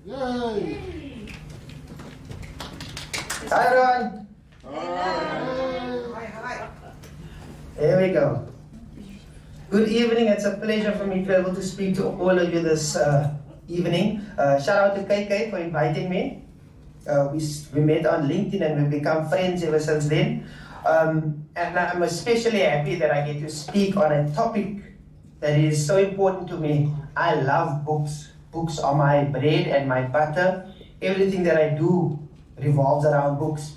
Yay! Hi everyone. Here we go. Good evening. It's a pleasure for me to be able to speak to all of you this evening. Shout out to KK for inviting me. We met on LinkedIn and we've become friends ever since then. And I'm especially happy that I get to speak on a topic that is so important to me. I love books. Books are my bread and my butter. Everything that I do revolves around books.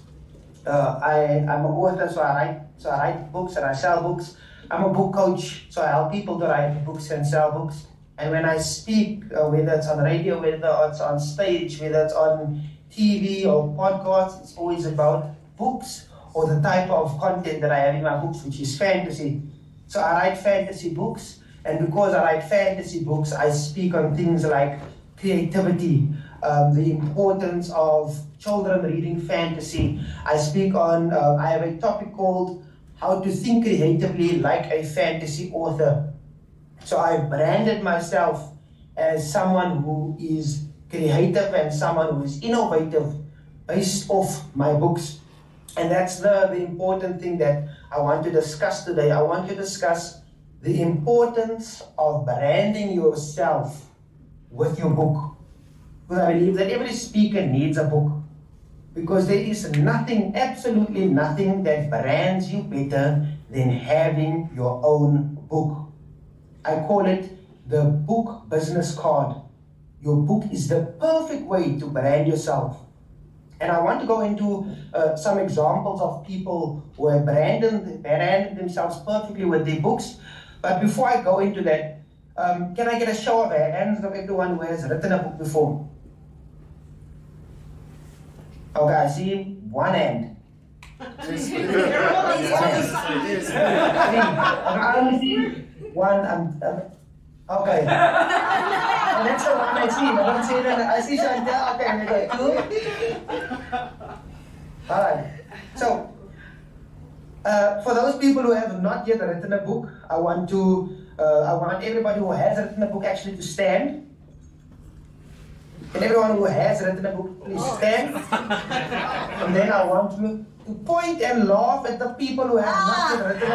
I'm an author, so I write books and I sell books. I'm a book coach, so I help people to write books and sell books. And when I speak, whether it's on radio, whether it's on stage, whether it's on TV or podcasts, it's always about books or the type of content that I have in my books, which is fantasy. So I write fantasy books, and because I write fantasy books, I speak on things like creativity, the importance of children reading fantasy. I speak on, I have a topic called how to think creatively like a fantasy author. So I branded myself as someone who is creative and someone who is innovative based off my books. And that's the important thing that I want to discuss today. I want to discuss the importance of branding yourself with your book. Because I believe that every speaker needs a book. Because there is nothing, absolutely nothing that brands you better than having your own book. I call it the book business card. Your book is the perfect way to brand yourself. And I want to go into some examples of people who have branded themselves perfectly with their books. But before I go into that, can I get a show of hands of everyone who has written a book before? Okay, I see one hand. Three. I only see one. Okay. The next one I see. I don't see that. I see Chantal. Okay, we got two. All right. So, for those people who have not yet written a book, I want everybody who has written a book actually to stand. And everyone who has written a book, please stand. And then I want you to point and laugh at the people who have not yet written a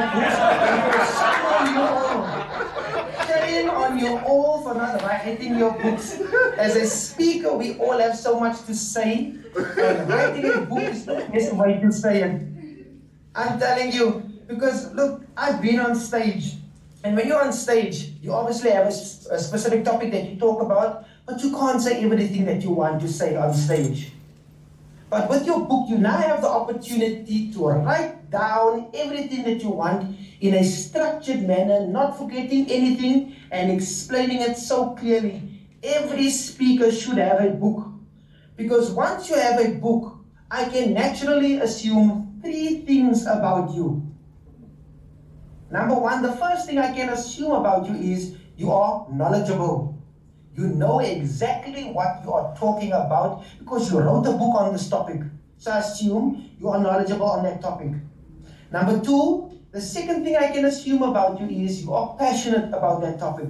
book. Shame on you all for not writing your books. As a speaker, we all have so much to say. And writing a book is the best way to say it. I'm telling you, because look, I've been on stage. And when you're on stage, you obviously have a specific topic that you talk about, but you can't say everything that you want to say on stage. But with your book, you now have the opportunity to write down everything that you want in a structured manner, not forgetting anything and explaining it so clearly. Every speaker should have a book. Because once you have a book, I can naturally assume three things about you. Number one, the first thing I can assume about you is you are knowledgeable. You know exactly what you are talking about because you wrote a book on this topic. So I assume you are knowledgeable on that topic. Number two, the second thing I can assume about you is you are passionate about that topic.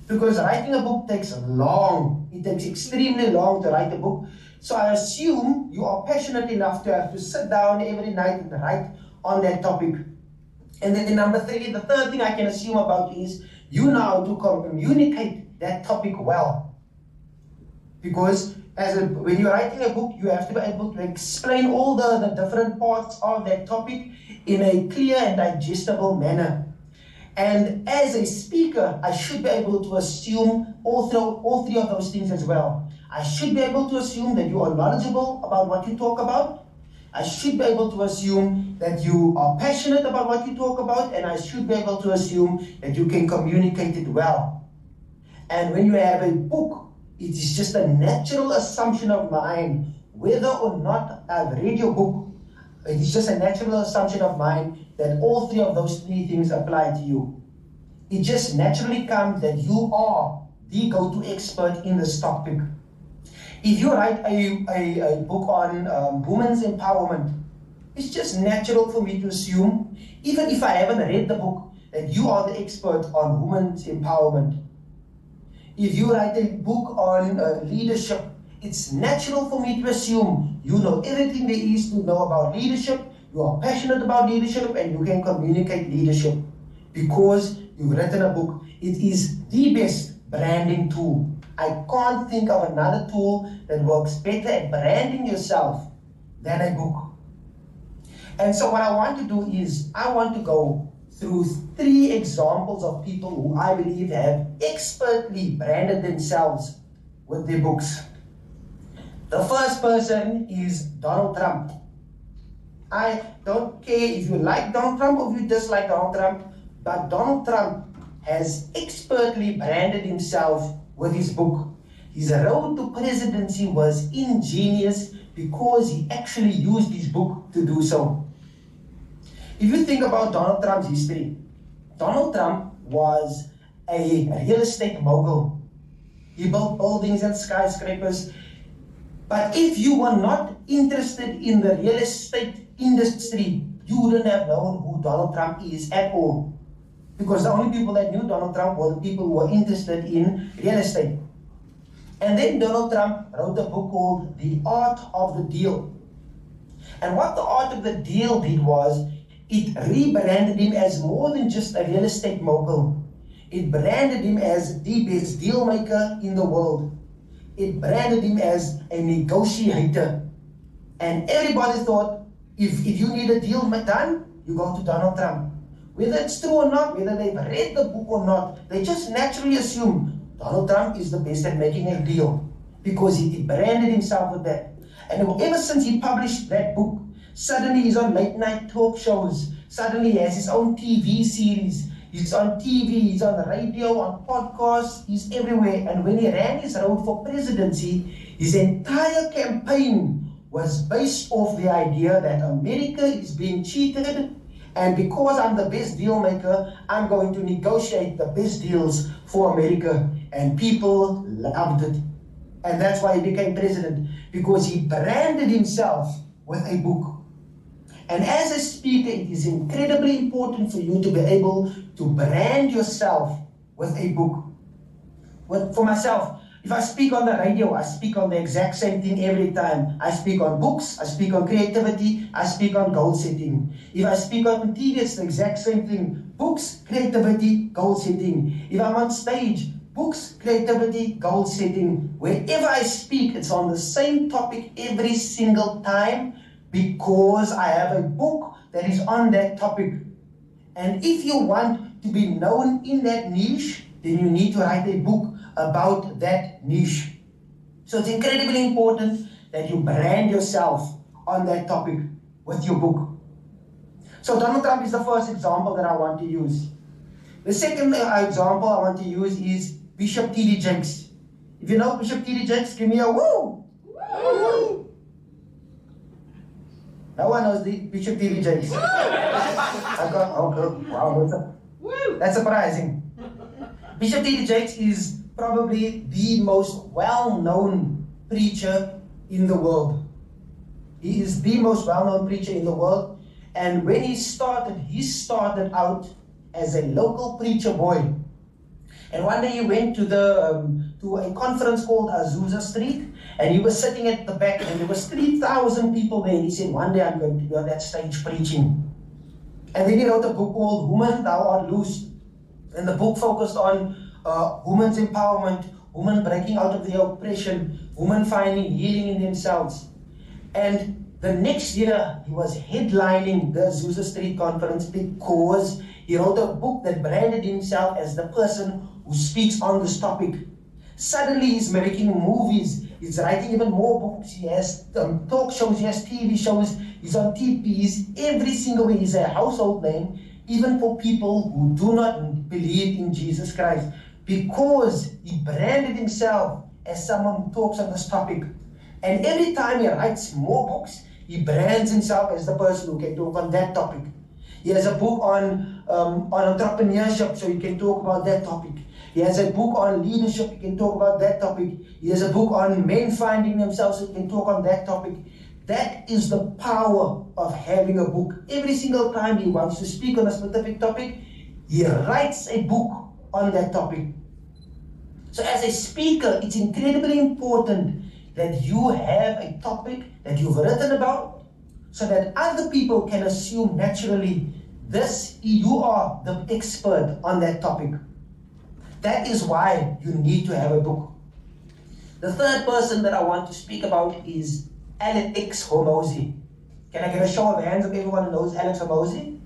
Because writing a book takes long. It takes extremely long to write a book. So I assume you are passionate enough to have to sit down every night and write on that topic. And then number three, the third thing I can assume about you is you know how to communicate that topic well. Because when you're writing a book, you have to be able to explain all the different parts of that topic in a clear and digestible manner. And as a speaker, I should be able to assume all three of those things as well. I should be able to assume that you are knowledgeable about what you talk about. I should be able to assume that you are passionate about what you talk about, and I should be able to assume that you can communicate it well. And when you have a book, it is just a natural assumption of mine, whether or not I've read your book, it is just a natural assumption of mine that all three of those three things apply to you. It just naturally comes that you are the go-to expert in this topic. If you write a book on women's empowerment, it's just natural for me to assume, even if I haven't read the book, that you are the expert on women's empowerment. If you write a book on leadership, it's natural for me to assume you know everything there is to know about leadership, you are passionate about leadership, and you can communicate leadership because you've written a book. It is the best branding tool. I can't think of another tool that works better at branding yourself than a book. And so what I want to do is, I want to go through 3 examples of people who I believe have expertly branded themselves with their books. The first person is Donald Trump. I don't care if you like Donald Trump or if you dislike Donald Trump, but Donald Trump has expertly branded himself with his book. His road to presidency was ingenious because he actually used his book to do so. If you think about Donald Trump's history, Donald Trump was a real estate mogul. He built buildings and skyscrapers. But if you were not interested in the real estate industry, you wouldn't have known who Donald Trump is at all. Because the only people that knew Donald Trump were the people who were interested in real estate. And then Donald Trump wrote a book called The Art of the Deal. And what The Art of the Deal did was, it rebranded him as more than just a real estate mogul. It branded him as the best deal maker in the world. It branded him as a negotiator. And everybody thought, if you need a deal done, you go to Donald Trump. Whether it's true or not, whether they've read the book or not, they just naturally assume Donald Trump is the best at making a deal because he branded himself with that. And ever since he published that book, suddenly he's on late night talk shows. Suddenly he has his own TV series. He's on TV, he's on the radio, on podcasts, he's everywhere. And when he ran his road for presidency, his entire campaign was based off the idea that America is being cheated, and because I'm the best deal maker, I'm going to negotiate the best deals for America. And people loved it. And that's why he became president, because he branded himself with a book. And as a speaker, it is incredibly important for you to be able to brand yourself with a book. For myself, if I speak on the radio, I speak on the exact same thing every time. I speak on books, I speak on creativity, I speak on goal setting. If I speak on TV, it's the exact same thing. Books, creativity, goal setting. If I'm on stage, books, creativity, goal setting. Wherever I speak, it's on the same topic every single time, because I have a book that is on that topic. And if you want to be known in that niche, then you need to write a book about that niche. So it's incredibly important that you brand yourself on that topic with your book. So Donald Trump is the first example that I want to use. The second example I want to use is Bishop T.D. Jakes. If you know Bishop T.D. Jakes, give me a woo! Woo! No one knows the Bishop T.D. Jakes. Wow, that's surprising. Bishop T.D. Jakes is probably the most well-known preacher in the world. He is the most well-known preacher in the world. And when he started out as a local preacher boy. And one day he went to a conference called Azusa Street, and he was sitting at the back, and there was 3,000 people there. And he said, one day I'm going to be on that stage preaching. And then he wrote a book called Woman, Thou Art Loosed. And the book focused on women's empowerment, women breaking out of their oppression, women finding healing in themselves. And the next year, he was headlining the Azusa Street conference because he wrote a book that branded himself as the person who speaks on this topic. Suddenly, he's making movies. He's writing even more books. He has talk shows, he has TV shows, he's on TVs, every single way. He's a household name, even for people who do not believe in Jesus Christ, because he branded himself as someone who talks on this topic. And every time he writes more books, he brands himself as the person who can talk on that topic. He has a book on entrepreneurship, so he can talk about that topic. He has a book on leadership, he can talk about that topic. He has a book on men finding themselves, so he can talk on that topic. That is the power of having a book. Every single time he wants to speak on a specific topic, he writes a book on that topic. So as a speaker, it's incredibly important that you have a topic that you've written about, so that other people can assume naturally you are the expert on that topic. That is why you need to have a book. The third person that I want to speak about is Alex Hormozi. Can I get a show of hands of everyone who knows Alex Hormozi?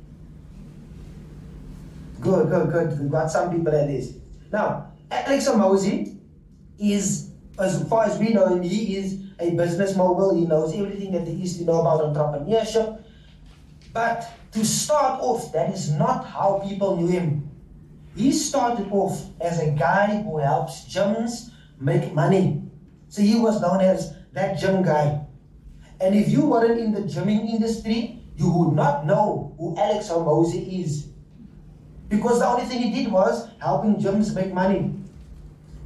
Good. We've got some people at this. Now, Alex Hormozi is, as far as we know him, he is a business mogul. He knows everything that there is to know about entrepreneurship. But to start off, that is not how people knew him. He started off as a guy who helps gyms make money. So he was known as that gym guy. And if you weren't in the gymming industry, you would not know who Alex Hormozi is. Because the only thing he did was helping gyms make money.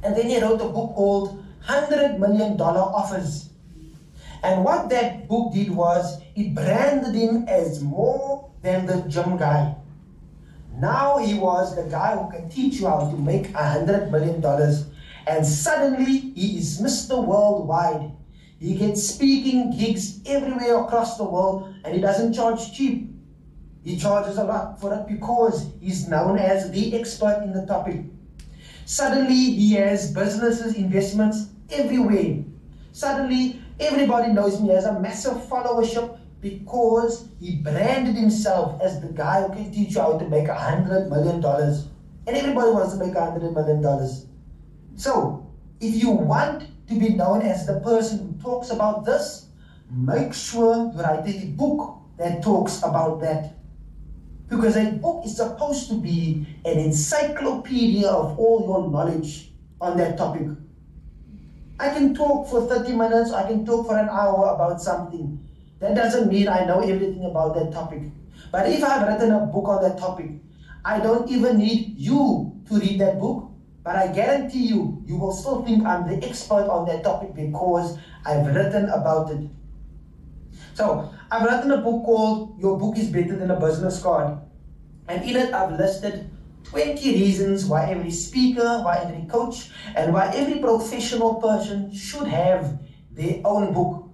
And then he wrote a book called $100 Million Offers. And what that book did was, it branded him as more than the gym guy. Now he was the guy who can teach you how to make $100 million. And suddenly he is Mr. Worldwide. He gets speaking gigs everywhere across the world, and he doesn't charge cheap. He charges a lot for it because he's known as the expert in the topic. Suddenly he has businesses, investments everywhere. Suddenly everybody knows him. He has a massive followership because he branded himself as the guy who can teach you how to make $100 million. And everybody wants to make $100 million. So, if you want to be known as the person who talks about this, make sure you write a book that talks about that. Because a book is supposed to be an encyclopedia of all your knowledge on that topic. I can talk for 30 minutes, I can talk for an hour about something. That doesn't mean I know everything about that topic. But if I've written a book on that topic, I don't even need you to read that book, but I guarantee you, you will still think I'm the expert on that topic because I've written about it. So, I've written a book called Your Book is Better Than a Business Card. And in it, I've listed 20 reasons why every speaker, why every coach, and why every professional person should have their own book.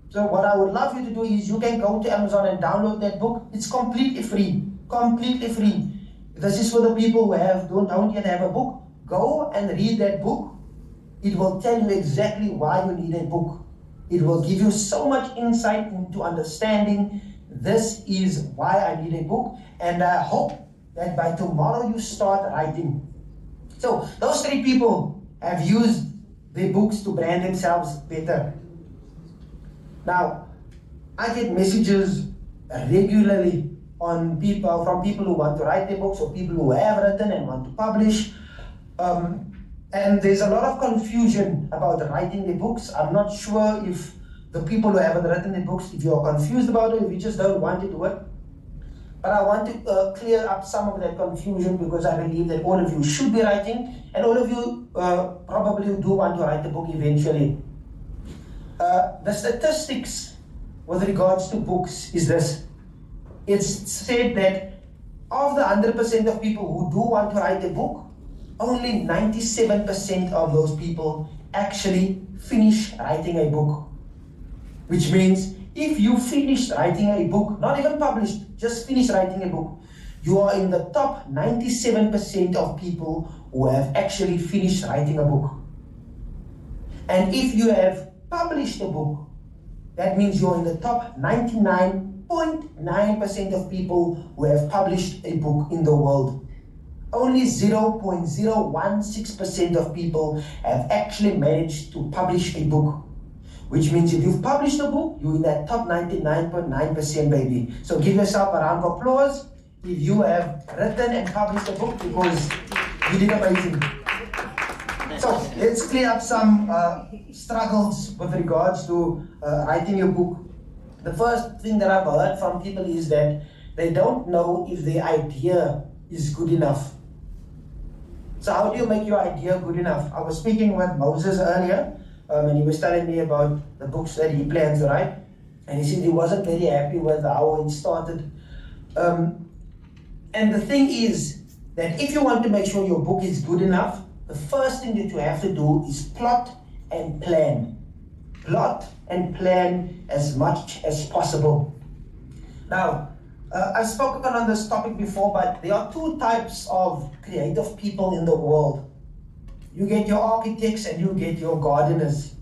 So what I would love you to do is you can go to Amazon and download that book. It's completely free. Completely free. This is for the people who don't yet have a book. Go and read that book. It will tell you exactly why you need a book. It will give you so much insight into understanding this is why I need a book. And I hope that by tomorrow you start writing. So those 3 people have used their books to brand themselves better. Now, I get messages regularly from people who want to write their books or people who have written and want to publish. And there's a lot of confusion about writing the books. I'm not sure if the people who haven't written the books, if you're confused about it, if you just don't want to do it. But I want to clear up some of that confusion because I believe that all of you should be writing and all of you probably do want to write the book eventually. The statistics with regards to books is this. It's said that of the 100% of people who do want to write a book, only 97% of those people actually finish writing a book. Which means if you finish writing a book, not even published, just finish writing a book, you are in the top 97% of people who have actually finished writing a book. And if you have published a book, that means you're in the top 99.9% of people who have published a book in the world. Only 0.016% of people have actually managed to publish a book. Which means if you've published a book, you're in that top 99.9%, baby. So give yourself a round of applause if you have written and published a book because you did amazing. So let's clear up some struggles with regards to writing your book. The first thing that I've heard from people is that they don't know if their idea is good enough. So how do you make your idea good enough? I was speaking with Moses earlier, and he was telling me about the books that he plans to write. And he said he wasn't very happy with how it started. And the thing is that if you want to make sure your book is good enough, the first thing that you have to do is plot and plan. plot and plan as much as possible. Now, I've spoken on this topic before, but there are two types of creative people in the world. You get your architects and you get your gardeners.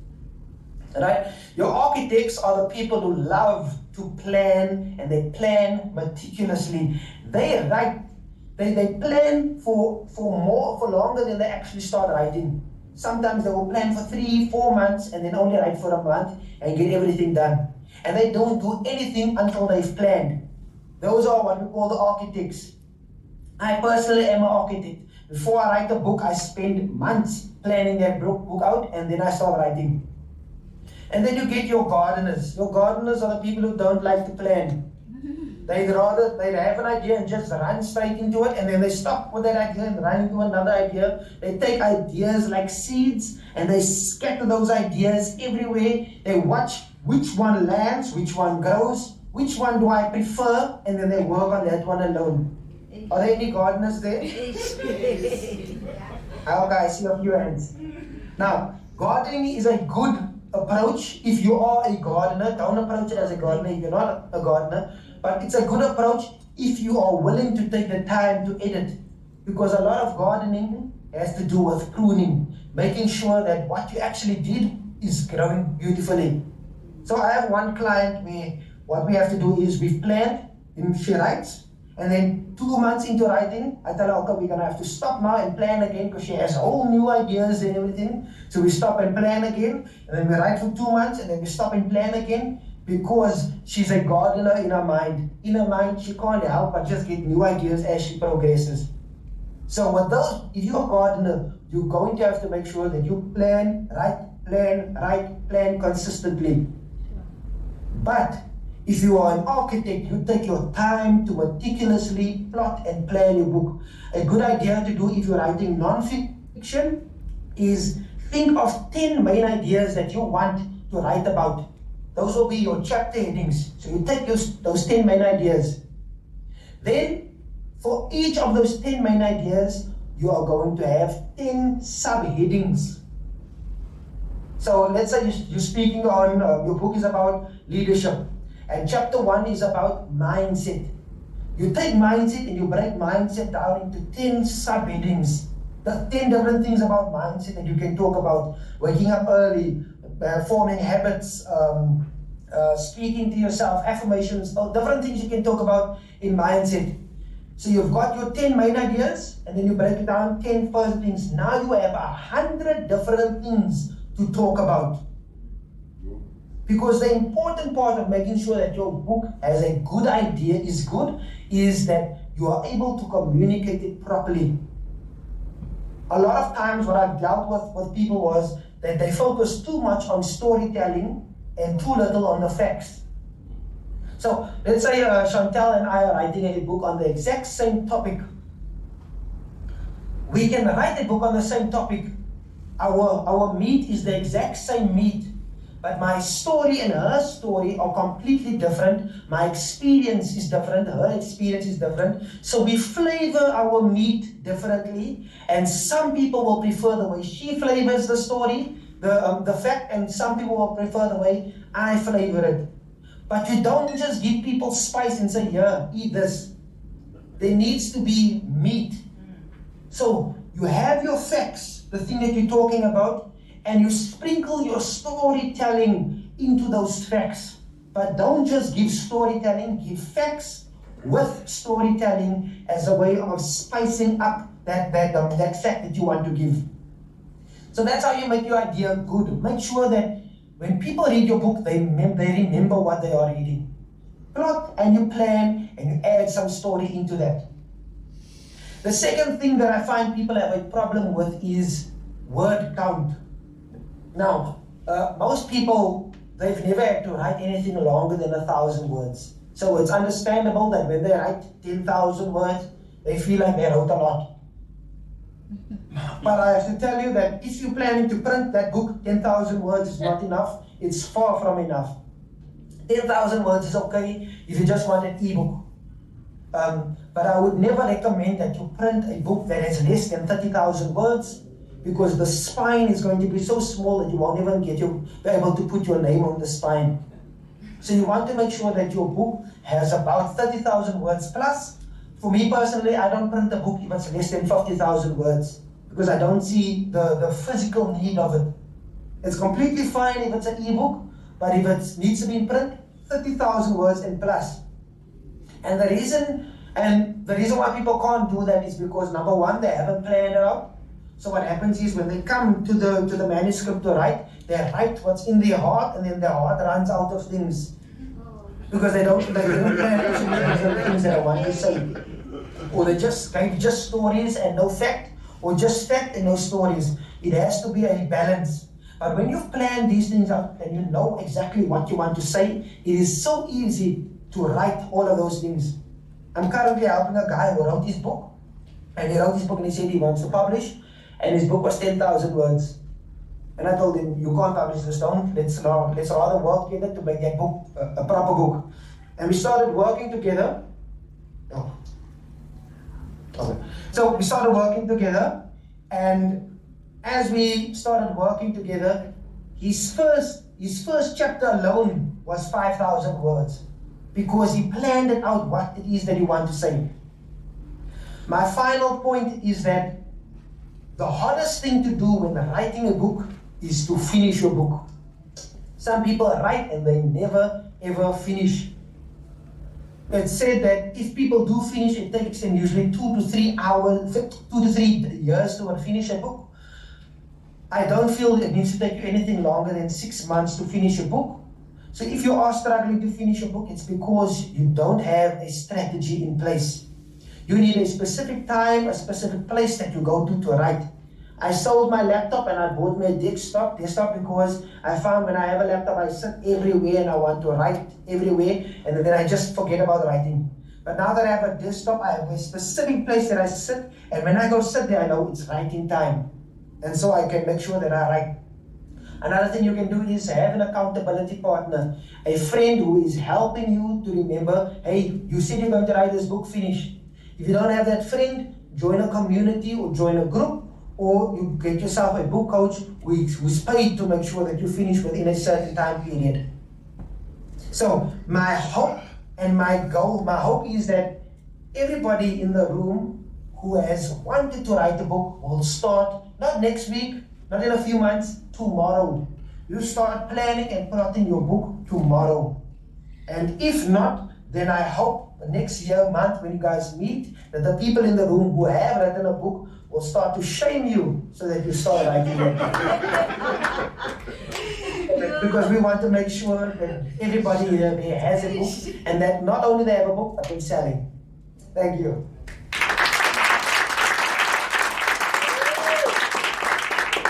Right? Your architects are the people who love to plan, and they plan meticulously. They write, they plan for longer than they actually start writing. Sometimes they will plan for 3-4 months and then only write for a month and get everything done. And they don't do anything until they've planned. Those are what we call the architects. I personally am an architect. Before I write a book, I spend months planning that book out, and then I start writing. And then you get your gardeners. Your gardeners are the people who don't like to plan. They'd have an idea and just run straight into it, and then they stop with that idea and run into another idea. They take ideas like seeds and they scatter those ideas everywhere. They watch which one lands, which one grows, which one do I prefer, and then they work on that one alone. Are there any gardeners there? Okay, I see a few hands. Now, gardening is a good approach if you are a gardener. Don't approach it as a gardener if you're not a gardener. But it's a good approach if you are willing to take the time to edit. Because a lot of gardening has to do with pruning, making sure that what you actually did is growing beautifully. So I have one client where what we have to do is we've planned, and she writes, and then 2 months into writing, I tell her, okay, we're gonna have to stop now and plan again because she has whole new ideas and everything. So we stop and plan again, and then we write for 2 months, and then we stop and plan again because she's a gardener in her mind. In her mind, she can't help but just get new ideas as she progresses. So with those, if you're a gardener, you're going to have to make sure that you plan consistently. But if you are an architect, you take your time to meticulously plot and plan your book. A good idea to do if you're writing non-fiction is think of 10 main ideas that you want to write about. Those will be your chapter headings. So you take those 10 main ideas. Then, for each of those 10 main ideas, you are going to have 10 subheadings. So let's say you're speaking on, your book is about leadership. And chapter 1 is about mindset. You take mindset and you break mindset down into 10 subheadings. The 10 different things about mindset that you can talk about. Waking up early, forming habits, speaking to yourself, affirmations, different things you can talk about in mindset. So you've got your 10 main ideas, and then you break it down 10 further things. Now you have 100 different things to talk about. Because the important part of making sure that your book has a good idea is that you are able to communicate it properly. A lot of times what I've dealt with people was that they focus too much on storytelling and too little on the facts. So let's say Chantel and I are writing a book on the exact same topic. We can write a book on the same topic. Our meat is the exact same meat. But my story and her story are completely different. My experience is different. Her experience is different. So we flavor our meat differently. And some people will prefer the way she flavors the story, the fact, and some people will prefer the way I flavor it. But you don't just give people spice and say, here, eat this. There needs to be meat. So you have your facts, the thing that you're talking about, and you sprinkle your storytelling into those facts. But don't just give storytelling, give facts with storytelling as a way of spicing up that fact that you want to give. So that's how you make your idea good. Make sure that when people read your book, they remember what they are reading. Plot and you plan and you add some story into that. The second thing that I find people have a problem with is word count. Now, most people, they've never had to write anything longer than 1,000 words. So it's understandable that when they write 10,000 words, they feel like they wrote a lot. But I have to tell you that if you're planning to print that book, 10,000 words is not enough. It's far from enough. 10,000 words is okay if you just want an ebook. But I would never recommend that you print a book that has less than 30,000 words, because the spine is going to be so small that you won't even be able to put your name on the spine. So you want to make sure that your book has about 30,000 words plus. For me personally, I don't print a book if it's less than 50,000 words because I don't see the physical need of it. It's completely fine if it's an ebook, but if it needs to be in print, 30,000 words and plus. And the reason why people can't do that is because number one, they haven't planned it out. So what happens is when they come to the manuscript to write, they write what's in their heart, and then their heart runs out of things. Because they don't plan actually the things that I want to say. Or they just give just stories and no fact, or just fact and no stories. It has to be a balance. But when you've planned these things out and you know exactly what you want to say, it is so easy to write all of those things. I'm currently helping a guy who wrote his book. And he wrote his book and he said he wants to publish. And his book was 10,000 words. And I told him, you can't publish this down. Let's rather work together to make that book a proper book. And we started working together. Oh. Okay. So we started working together. And as we started working together, his first chapter alone was 5,000 words. Because he planned it out what it is that he wanted to say. My final point is that the hardest thing to do when writing a book is to finish your book. Some people write and they never ever finish. It's said that if people do finish, it takes them usually 2 to 3 hours, 2 to 3 years to finish a book. I don't feel it needs to take you anything longer than 6 months to finish a book. So if you are struggling to finish a book, it's because you don't have a strategy in place. You need a specific time, a specific place that you go to write. I sold my laptop and I bought my desktop because I found when I have a laptop, I sit everywhere and I want to write everywhere, and then I just forget about writing. But now that I have a desktop, I have a specific place that I sit, and when I go sit there, I know it's writing time. And so I can make sure that I write. Another thing you can do is have an accountability partner, a friend who is helping you to remember, hey, you said you're going to write this book, finish. If you don't have that friend, join a community or join a group, or you get yourself a book coach who's paid to make sure that you finish within a certain time period. So my hope and my goal, my hope is that everybody in the room who has wanted to write a book will start, not next week, not in a few months, tomorrow. You start planning and plotting your book tomorrow. And if not, then I hope the next year, month, when you guys meet, that the people in the room who have written a book will start to shame you so that you start writing it. Because we want to make sure that everybody here has a book, and that not only they have a book, but they're selling. Thank you.